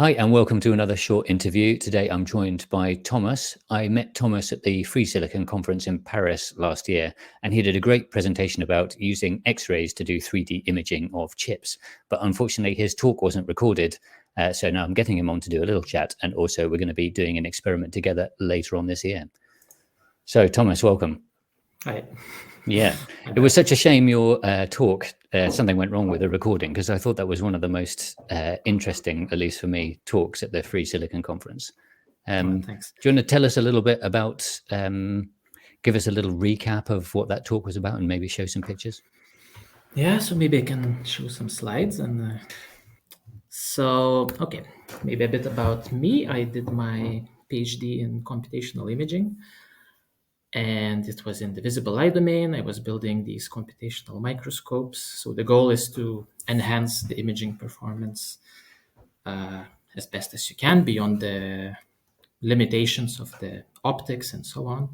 Hi, and welcome to another short interview. Today I'm joined by Thomas. I met Thomas at the Free Silicon conference in Paris last year, and he did a great presentation about using X-rays to do 3D imaging of chips. But unfortunately, his talk wasn't recorded. So now I'm getting him on to do a little chat, and also we're going to be doing an experiment together later on this year. So Thomas, welcome. Hi. Yeah, it was such a shame your talk, something went wrong with the recording, because I thought that was one of the most interesting, at least for me, talks at the Free Silicon conference. Thanks. Do you want to tell us a little bit about, give us a little recap of what that talk was about and maybe show some pictures? Yeah, so maybe I can show some slides. Okay, maybe a bit about me. I did my PhD in computational imaging, and it was in the visible light domain. I was building these computational microscopes. So the goal is to enhance the imaging performance as best as you can beyond the limitations of the optics and so on.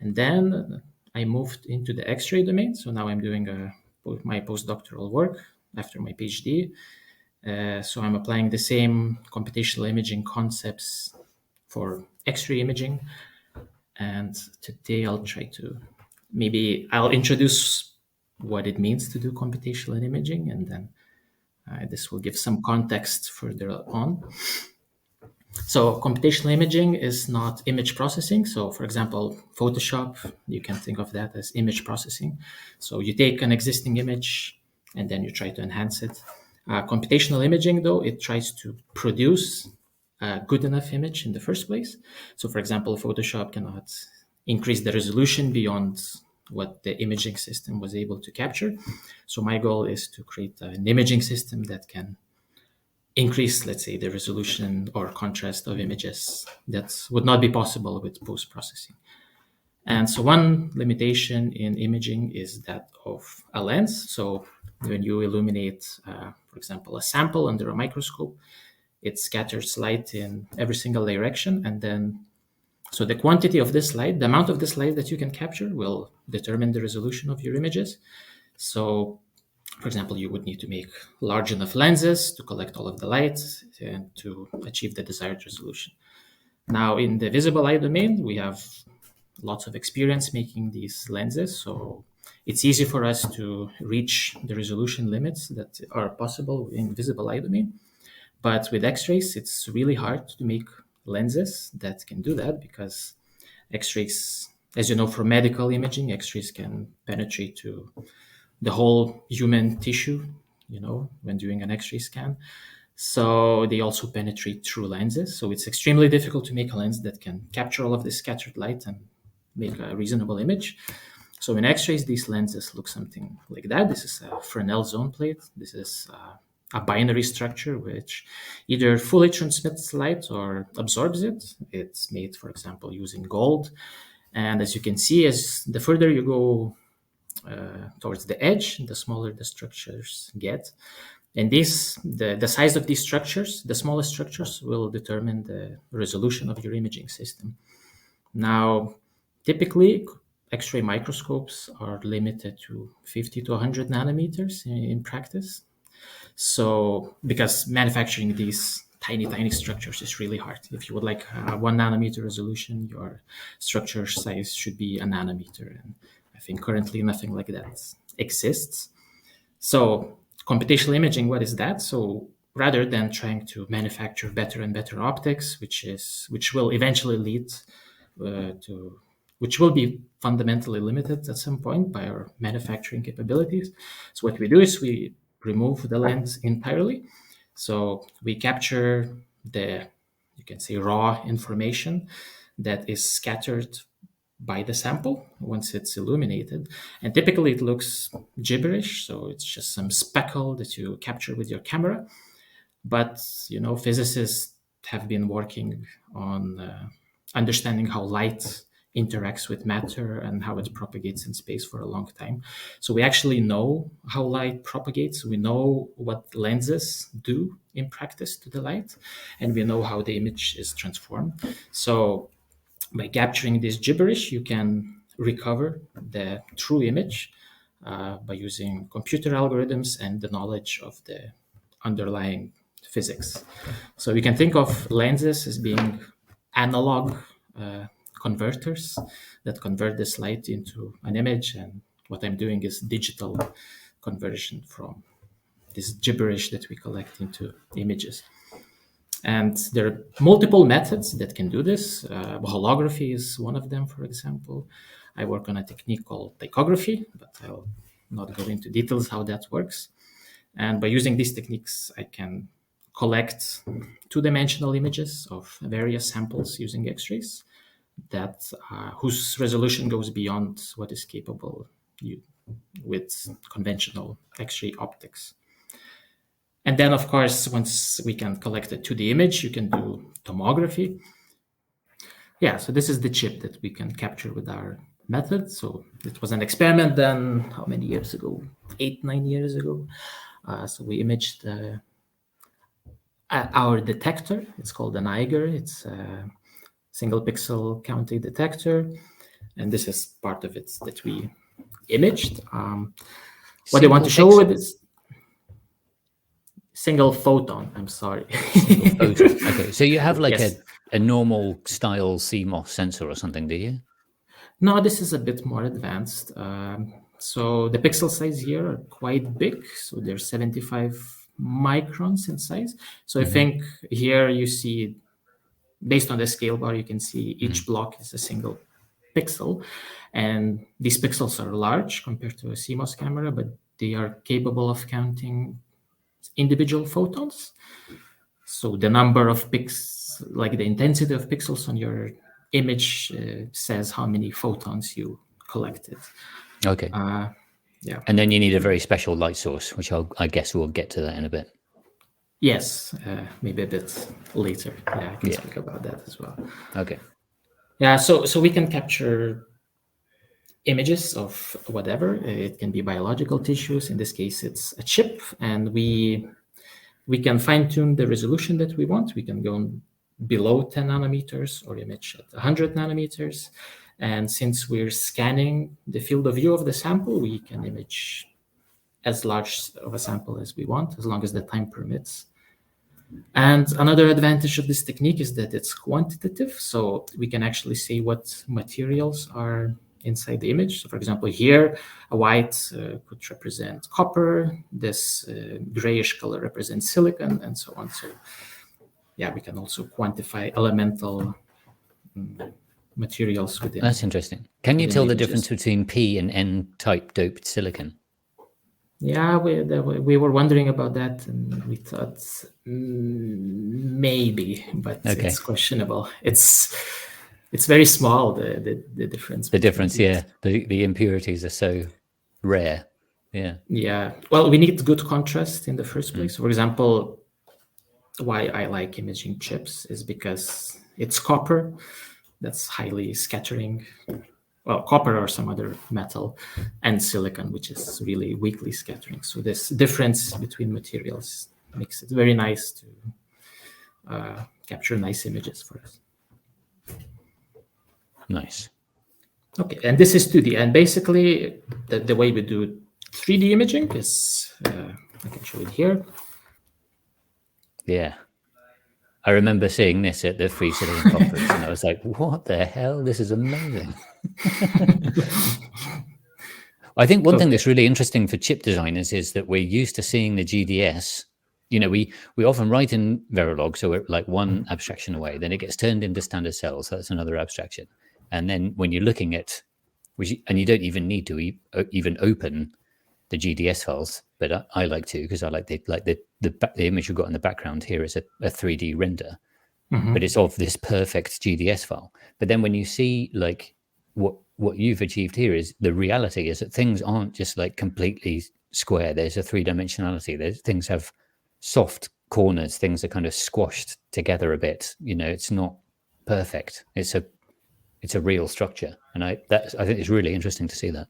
And then I moved into the X-ray domain. So now I'm doing my postdoctoral work after my PhD. So I'm applying the same computational imaging concepts for X-ray imaging. And today I'll introduce what it means to do computational imaging, and then this will give some context further on. So computational imaging is not image processing. So for example, Photoshop, you can think of that as image processing. So you take an existing image and then you try to enhance it. Computational imaging, though, it tries to produce a good enough image in the first place. So for example, Photoshop cannot increase the resolution beyond what the imaging system was able to capture. So my goal is to create an imaging system that can increase, let's say, the resolution or contrast of images that would not be possible with post-processing. And so one limitation in imaging is that of a lens. So when you illuminate, for example, a sample under a microscope, it scatters light in every single direction. And then, so the quantity of this light, the amount of this light that you can capture will determine the resolution of your images. So for example, you would need to make large enough lenses to collect all of the light and to achieve the desired resolution. Now, in the visible light domain, we have lots of experience making these lenses, so it's easy for us to reach the resolution limits that are possible in visible light domain. But with X-rays, it's really hard to make lenses that can do that, because X-rays, as you know, for medical imaging, X-rays can penetrate to the whole human tissue, when doing an X-ray scan. So they also penetrate through lenses. So it's extremely difficult to make a lens that can capture all of this scattered light and make a reasonable image. So in X-rays, these lenses look something like that. This is a Fresnel zone plate. This is a binary structure which either fully transmits light or absorbs it. It's made, for example, using gold. And as you can see, as the further you go towards the edge, the smaller the structures get. And the size of these structures, the smallest structures, will determine the resolution of your imaging system. Now, typically, X-ray microscopes are limited to 50 to 100 nanometers in practice. So, because manufacturing these tiny structures is really hard. If you would like a 1 nanometer resolution, your structure size should be a nanometer. And I think currently nothing like that exists. So computational imaging, what is that? So rather than trying to manufacture better and better optics, which will eventually lead which will be fundamentally limited at some point by our manufacturing capabilities. So what we do is we remove the lens entirely. So we capture you can say, raw information that is scattered by the sample once it's illuminated. And typically it looks gibberish. So it's just some speckle that you capture with your camera. But, physicists have been working on understanding how light interacts with matter and how it propagates in space for a long time. So we actually know how light propagates. We know what lenses do in practice to the light, and we know how the image is transformed. So by capturing this gibberish, you can recover the true image by using computer algorithms and the knowledge of the underlying physics. So we can think of lenses as being analog converters that convert this light into an image, and what I'm doing is digital conversion from this gibberish that we collect into images. And there are multiple methods that can do this. Holography is one of them, for example. I work on a technique called tychography, but I'll not go into details how that works. And by using these techniques, I can collect two-dimensional images of various samples using X-rays that whose resolution goes beyond what is capable with conventional X-ray optics. And then, of course, once we can collect a 2D image, you can do tomography. Yeah, so this is the chip that we can capture with our method. So it was an experiment done how many years ago? 8-9 years ago. So we imaged our detector. It's called an Eiger. It's a single pixel counting detector. And this is part of it that we imaged. What I want to show with this single photon. I'm sorry. Single photon. Okay, so you have like Yes. a normal style CMOS sensor or something, do you? No, this is a bit more advanced. So the pixel size here are quite big. So they're 75 microns in size. So I think here you see, based on the scale bar, you can see each block is a single pixel. And these pixels are large compared to a CMOS camera, but they are capable of counting individual photons. So the number of pixels, like the intensity of pixels on your image says how many photons you collected. Okay. Yeah. And then you need a very special light source, which I guess we'll get to that in a bit. Yes, maybe a bit later. Yeah, I can speak about that as well. Okay. Yeah, so we can capture images of whatever. It can be biological tissues. In this case, it's a chip, and we can fine-tune the resolution that we want. We can go below 10 nanometers or image at 100 nanometers. And since we're scanning the field of view of the sample, we can image as large of a sample as we want, as long as the time permits. And another advantage of this technique is that it's quantitative. So we can actually say what materials are inside the image. So for example, here, a white could represent copper. This grayish color represents silicon, and so on. So yeah, we can also quantify elemental materials within. That's interesting. Can you tell the images. difference between P and N-type doped silicon? Yeah, we were wondering about that, and we thought maybe, but it's questionable. It's very small, the difference. The difference, yeah. The impurities are so rare. Yeah. Yeah. Well, we need good contrast in the first place. For example, why I like imaging chips is because it's copper that's highly scattering. Well, copper or some other metal, and silicon, which is really weakly scattering. So this difference between materials makes it very nice to capture nice images for us. Nice. Okay, and this is 2D. And basically, the way we do 3D imaging is, I can show it here. Yeah. I remember seeing this at the Free Silicon Conference, and I was like, what the hell? This is amazing. I think one thing that's really interesting for chip designers is that we're used to seeing the GDS. You know, we often write in Verilog, so we're like one abstraction away. Then it gets turned into standard cells. So that's another abstraction. And then when you're looking at, and you don't even need to even open the GDS files, but I like to, because I like the image you've got in the background here is a 3D render, but it's of this perfect GDS file. But then when you see like what you've achieved here, is the reality is that things aren't just like completely square. There's a 3-dimensionality. Things have soft corners. Things are kind of squashed together a bit. You know, it's not perfect. It's a real structure, and I think it's really interesting to see that.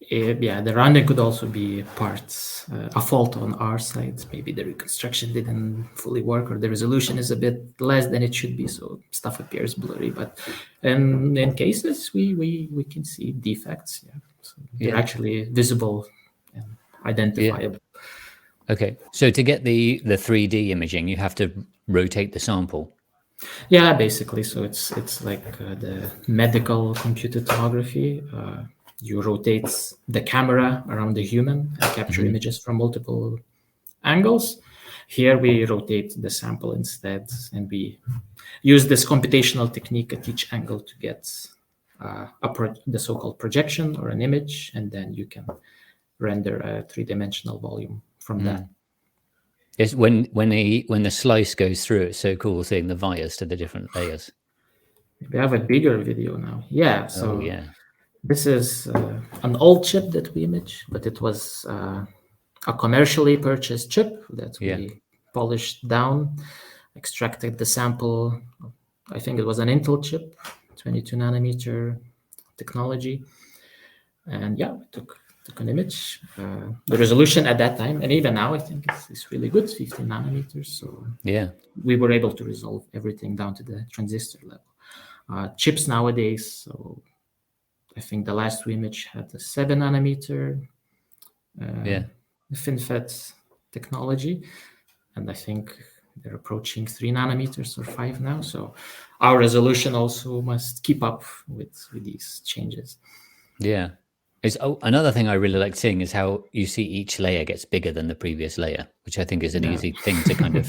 Yeah, the random could also be parts, a fault on our side. Maybe the reconstruction didn't fully work, or the resolution is a bit less than it should be, so stuff appears blurry. But in cases, we can see defects. Yeah, so they're actually visible and identifiable. Okay. So to get the 3D imaging, you have to rotate the sample. Yeah, basically. So it's like the medical computed tomography. You rotate the camera around the human and capture images from multiple angles. Here we rotate the sample instead, and we use this computational technique at each angle to get the so-called projection or an image, and then you can render a three-dimensional volume from that. It's when the slice goes through, it's so cool seeing the vias to the different layers. We have a bigger video now. Yeah, so Oh yeah. this is an old chip that we image, but it was a commercially purchased chip that we polished down, extracted the sample. I think it was an Intel chip, 22 nanometer technology. And yeah, we took an image. The resolution at that time, and even now, I think it's really good, 15 nanometers. So yeah, we were able to resolve everything down to the transistor level. Chips nowadays, so I think the last image had a 7 nanometer FinFET technology, and I think they're approaching 3 nanometers or 5 now. So our resolution also must keep up with these changes. Yeah. Another thing I really like seeing is how you see each layer gets bigger than the previous layer, which I think is an easy thing to kind of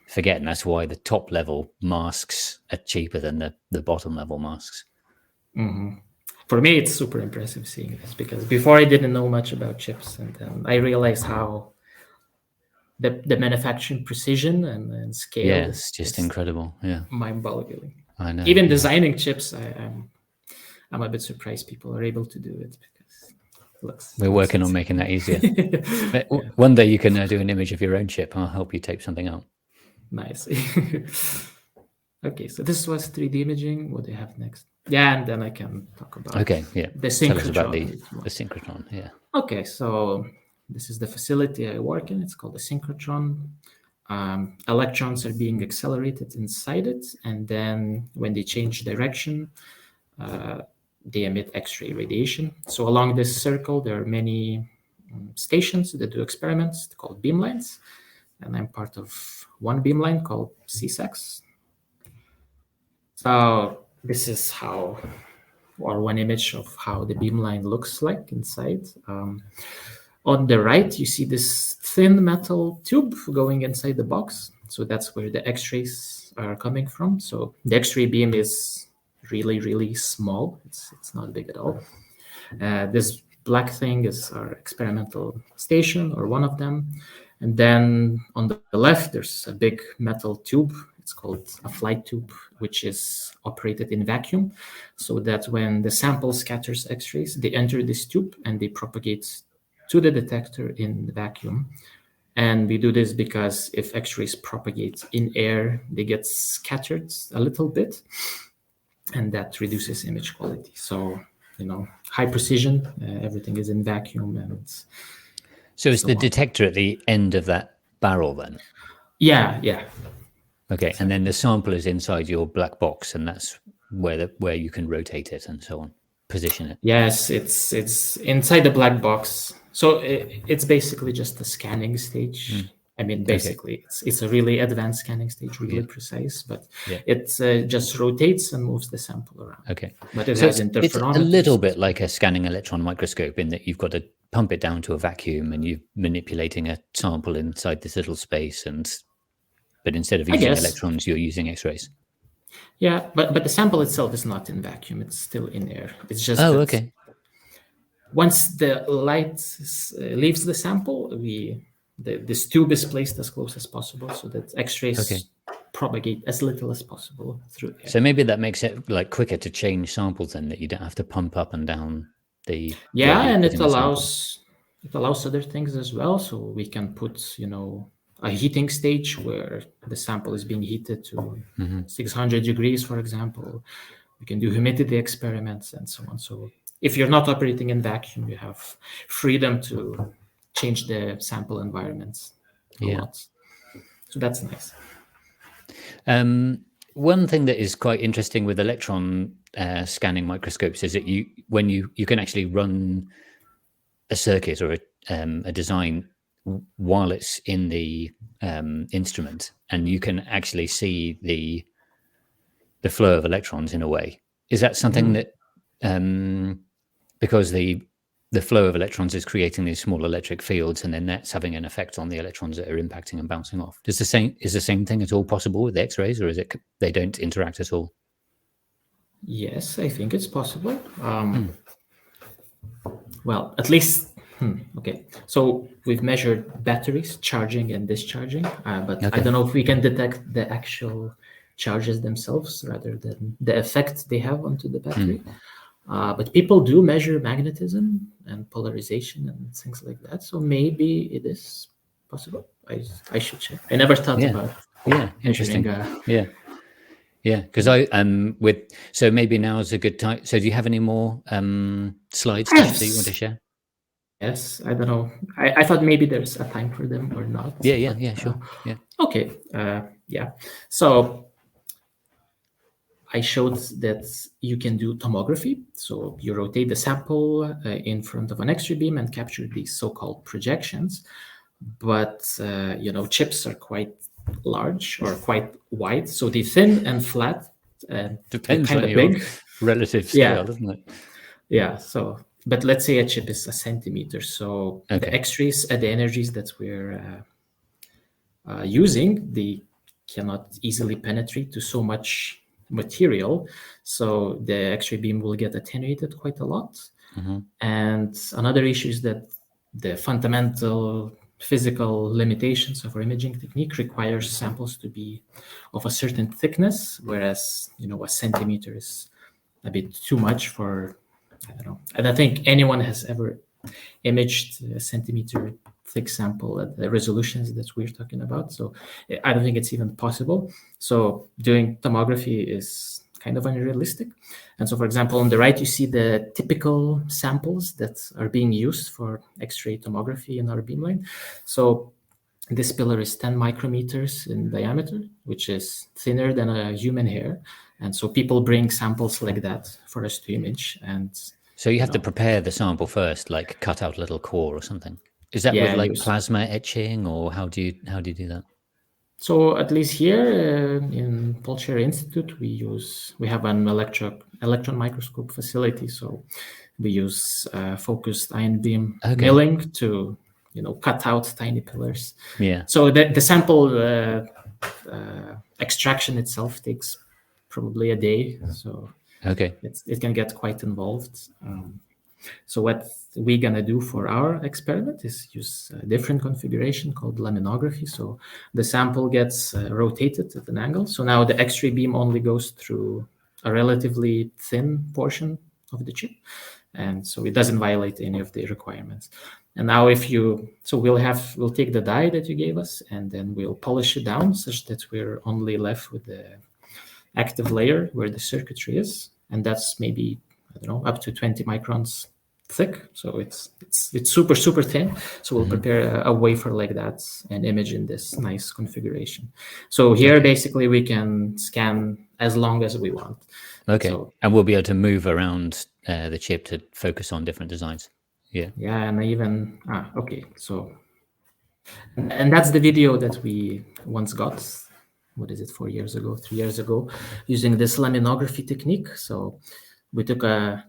forget. And that's why the top level masks are cheaper than the bottom level masks. Mm-hmm. For me, it's super impressive seeing this, because before I didn't know much about chips, and then I realized how the manufacturing precision and scale is just incredible. Yeah, mind-boggling. I know. Even designing chips, I'm a bit surprised people are able to do it, because we're working on making that easier. One day you can do an image of your own chip. I'll help you tape something out. Nice. Okay, so this was 3D imaging. What do you have next? Yeah, and then I can talk about Tell the us synchrotron. about the synchrotron. Yeah. Okay, so this is the facility I work in. It's called the synchrotron. Electrons are being accelerated inside it, and then when they change direction, they emit X-ray radiation. So along this circle, there are many stations that do experiments called beamlines, and I'm part of one beamline called CSEX. So this is one image of how the beamline looks like inside. On the right, you see this thin metal tube going inside the box. So that's where the X-rays are coming from. So the X-ray beam is really, really small. It's not big at all. This black thing is our experimental station, or one of them. And then on the left, there's a big metal tube. It's called a flight tube, which is operated in vacuum, so that when the sample scatters X-rays, they enter this tube and they propagate to the detector in the vacuum. And we do this because if X-rays propagate in air, they get scattered a little bit, and that reduces image quality. So, high precision, everything is in vacuum. And so it's the detector at the end of that barrel then? Yeah. Okay, and then the sample is inside your black box, and that's where you can rotate it and so on, position it. Yes, it's inside the black box. So it's basically just a scanning stage. I mean, basically, it's a really advanced scanning stage, really precise, but it just rotates and moves the sample around. Okay, but it has interferometers. It's a little bit like a scanning electron microscope in that you've got to pump it down to a vacuum, and you're manipulating a sample inside this little space, but instead of using electrons, you're using X-rays. Yeah, but the sample itself is not in vacuum; it's still in air. It's just once the light leaves the sample, this tube is placed as close as possible so that X-rays propagate as little as possible through air. So maybe that makes it like quicker to change samples, then, that you don't have to pump up and down the and it allows other things as well. So we can put a heating stage where the sample is being heated to 600 degrees, for example. We can do humidity experiments and so on. So if you're not operating in vacuum, you have freedom to change the sample environments a lot. So that's nice. One thing that is quite interesting with electron scanning microscopes is that you can actually run a circuit or a design while it's in the instrument, and you can actually see the flow of electrons in a way. Is that something that because the flow of electrons is creating these small electric fields, and then that's having an effect on the electrons that are impacting and bouncing off? Is the same thing at all possible with X-rays, or is it they don't interact at all? Yes, I think it's possible. Well, at least, okay. So we've measured batteries charging and discharging, but I don't know if we can detect the actual charges themselves rather than the effect they have onto the battery. But people do measure magnetism and polarization and things like that. So maybe it is possible. I should check. I never thought about interesting. measuring. Yeah, because so maybe now is a good time. So do you have any more slides that you want to share? Yes, I don't know. I thought maybe there's a time for them or not. Yeah, sure. Yeah. Okay. Yeah. So I showed that you can do tomography. So you rotate the sample in front of an X-ray beam and capture these so-called projections. But chips are quite large or quite wide, so they're thin and flat. Depends kind on of your big relative scale, doesn't it? Yeah. So, but let's say a chip is a centimeter. So the X-rays at the energies that we're using, they cannot easily penetrate to so much material. So the X-ray beam will get attenuated quite a lot. And another issue is that the fundamental physical limitations of our imaging technique requires samples to be of a certain thickness, whereas a centimeter is a bit too much for, I don't know. I don't think anyone has ever imaged a centimeter thick sample at the resolutions that we're talking about. So I don't think it's even possible. So doing tomography is kind of unrealistic. And so, for example, on the right, you see the typical samples that are being used for X-ray tomography in our beamline. So this pillar is 10 micrometers in diameter, which is thinner than a human hair. And so people bring samples like that for us to image. And so you have to prepare the sample first, like cut out a little core or something. Is that with like plasma etching, or how do you do that? So at least here in Polcher Institute, we have an electron microscope facility. So we use focused ion beam milling to cut out tiny pillars. Yeah. So the sample extraction itself takes probably a day. So it can get quite involved. So what we're going to do for our experiment is use a different configuration called laminography. So the sample gets rotated at an angle. So now the X-ray beam only goes through a relatively thin portion of the chip. And so it doesn't violate any of the requirements. And now we'll take the dye that you gave us, and then we'll polish it down such that we're only left with the active layer where the circuitry is. And that's maybe, I don't know, up to 20 microns thick. So it's super, super thin. So we'll prepare a wafer like that and image in this nice configuration. So here, basically, we can scan as long as we want. And we'll be able to move around the chip to focus on different designs. Yeah. Yeah, and I even, So, and that's the video that we once got. What is it, 3 years ago, using this laminography technique. So we took an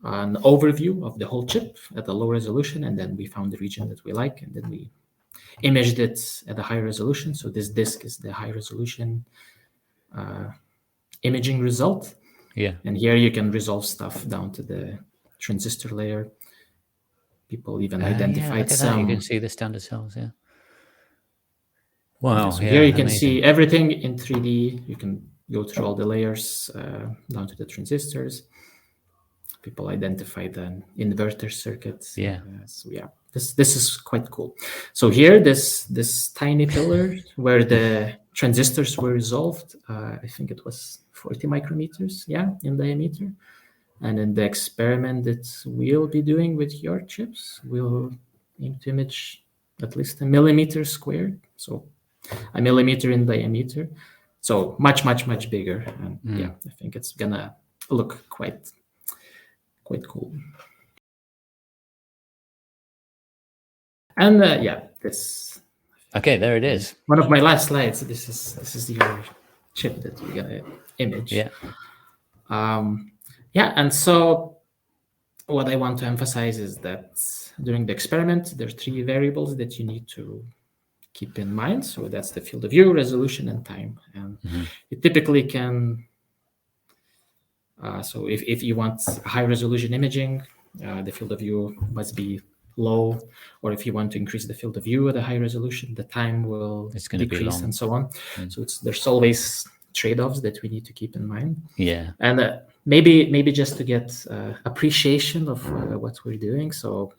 overview of the whole chip at a low resolution, and then we found the region that we like, and then we imaged it at a high resolution. So this disk is the high resolution imaging result. Yeah. And here you can resolve stuff down to the transistor layer. People even identified some. You can see the standard cells, yeah. Wow. So here you can see everything in 3D. You can go through all the layers down to the transistors. People identified an inverter circuit. Yeah. This is quite cool. So here, this tiny pillar where the transistors were resolved, I think it was 40 micrometers, in diameter. And in the experiment that we'll be doing with your chips, we'll aim to image at least 1 millimeter squared. So 1 millimeter in diameter. So much, much, much bigger. And I think it's gonna look quite cool. And this. Okay, there it is. One of my last slides. This is your chip that we're gonna image. Yeah. Yeah, and so what I want to emphasize is that during the experiment, there are 3 variables that you need to keep in mind. So that's the field of view, resolution, and time. And you typically can, so if you want high resolution imaging, the field of view must be low, or if you want to increase the field of view at a high resolution, the time will decrease and so on. So there's always trade-offs that we need to keep in mind. Yeah. And maybe just to get appreciation of what we're doing. So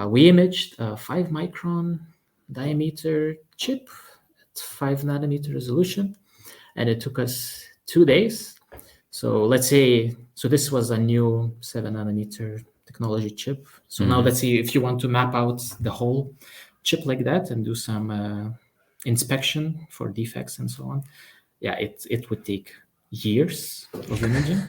we imaged a 5 micron diameter chip at 5 nanometer resolution, and it took us 2 days. So let's say, so this was a new 7 nanometer technology chip. So now let's see if you want to map out the whole chip like that and do some inspection for defects and so on. Yeah, it would take years of imaging.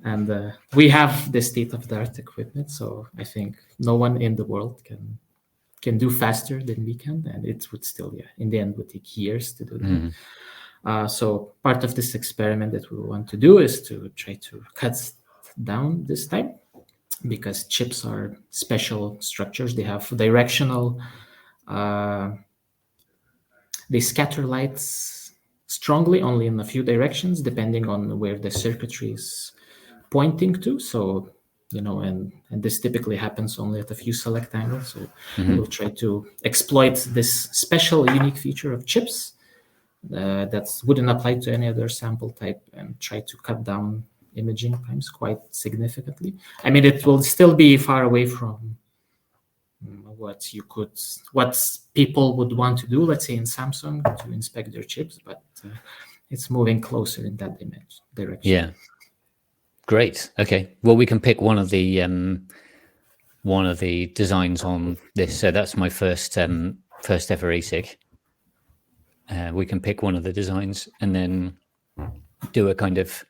And we have the state-of-the-art equipment, so I think no one in the world can do faster than we can, and it would still, in the end, would take years to do that. So part of this experiment that we want to do is to try to cut down this time, because chips are special structures. They have directional, they scatter lights strongly only in a few directions, depending on where the circuitry is pointing to. So, and this typically happens only at a few select angles. So we'll try to exploit this special, unique feature of chips that wouldn't apply to any other sample type, and try to cut down imaging times quite significantly. I mean, it will still be far away from what people would want to do, let's say in Samsung, to inspect their chips, but it's moving closer in that direction. Yeah. Great. Okay. Well, we can pick one of the designs on this. So that's my first ever ASIC. We can pick one of the designs and then do a kind of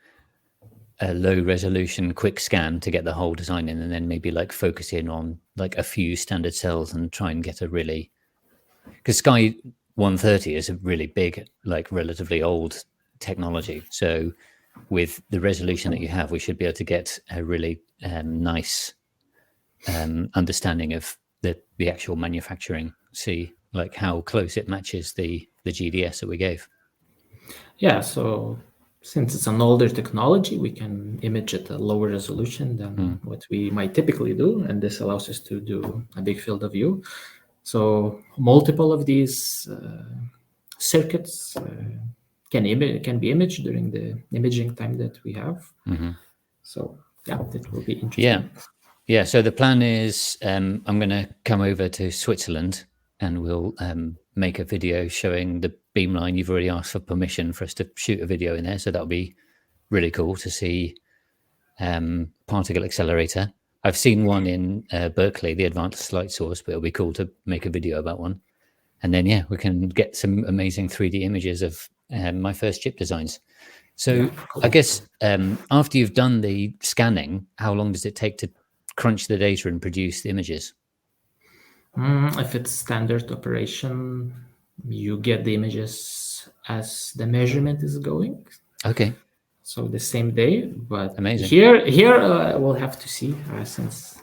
a low resolution quick scan to get the whole design in, and then maybe like focus in on like a few standard cells and try and get a really, because Sky 130 is a really big, like relatively old technology. So with the resolution that you have, we should be able to get a really nice understanding of the actual manufacturing, see like how close it matches the GDS that we gave. Yeah, so since it's an older technology, we can image at a lower resolution than what we might typically do, and this allows us to do a big field of view. So multiple of these circuits can be imaged during the imaging time that we have. So yeah, that will be interesting. Yeah. So the plan is I'm going to come over to Switzerland, and we'll make a video showing the beamline. You've already asked for permission for us to shoot a video in there, so that'll be really cool to see particle accelerator. I've seen one in Berkeley, the Advanced Light Source, but it'll be cool to make a video about one. And then, we can get some amazing 3D images of my first chip designs. So cool. I guess after you've done the scanning, how long does it take to crunch the data and produce the images? If it's standard operation, you get the images as the measurement is going. Okay. So the same day, but amazing. Here we'll have to see, since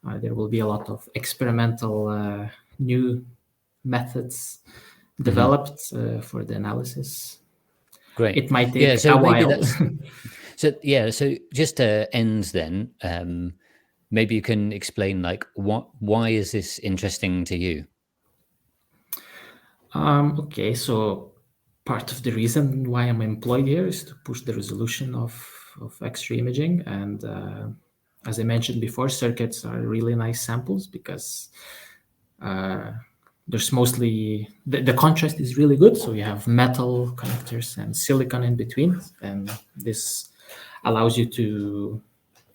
there will be a lot of experimental new methods developed for the analysis. Great. It might take a while. So just to end then, maybe you can explain why is this interesting to you? Okay, so part of the reason why I'm employed here is to push the resolution of X-ray imaging. And as I mentioned before, circuits are really nice samples because there's mostly, the contrast is really good. So you have metal connectors and silicon in between. And this allows you to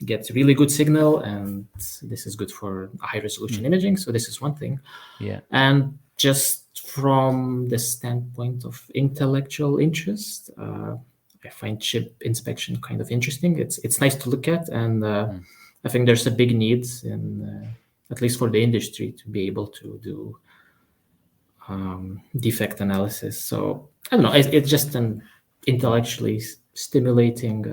get really good signal. And this is good for high resolution imaging. So this is one thing. Yeah. And just from the standpoint of intellectual interest, I find chip inspection kind of interesting. It's nice to look at, and I think there's a big need in at least for the industry, to be able to do defect analysis. So I don't know. It's just an intellectually stimulating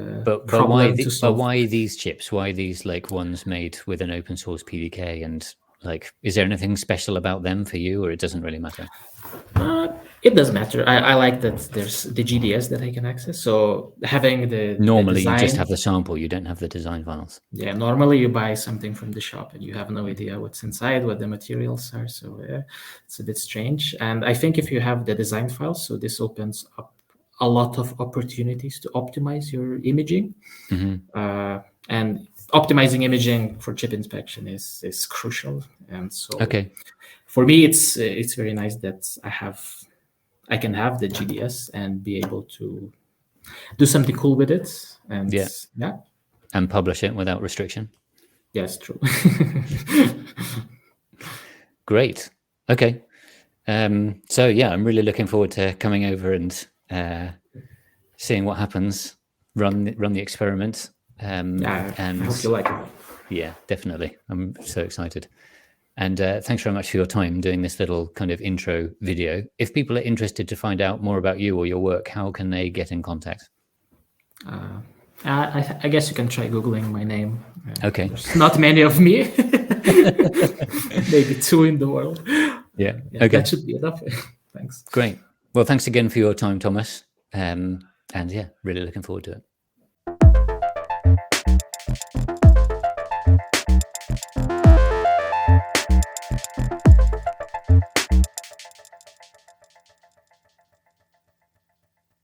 problem to solve. But why these chips? Why these like ones made with an open source PDK? And like, is there anything special about them for you, or it doesn't really matter? It does matter. I like that there's the GDS that I can access. So having the Normally design, you just have the sample, you don't have the design files. yeah, normally you buy something from the shop and you have no idea what's inside, what the materials are. So yeah, it's a bit strange. And I think if you have the design files, so this opens up a lot of opportunities to optimize your imaging. And optimizing imaging for chip inspection is crucial. And so for me, it's very nice that I can have the GDS and be able to do something cool with it. And and publish it without restriction. Yes, true. Great. Okay. So yeah, I'm really looking forward to coming over and seeing what happens. Run the experiment. And I hope you like it. Yeah, definitely. I'm so excited. And thanks very much for your time doing this little kind of intro video. If people are interested to find out more about you or your work, how can they get in contact? I guess you can try Googling my name. Okay. There's not many of me. Maybe 2 in the world. Yeah. Okay. That should be enough. Thanks. Great. Well, thanks again for your time, Thomas. And yeah, really looking forward to it.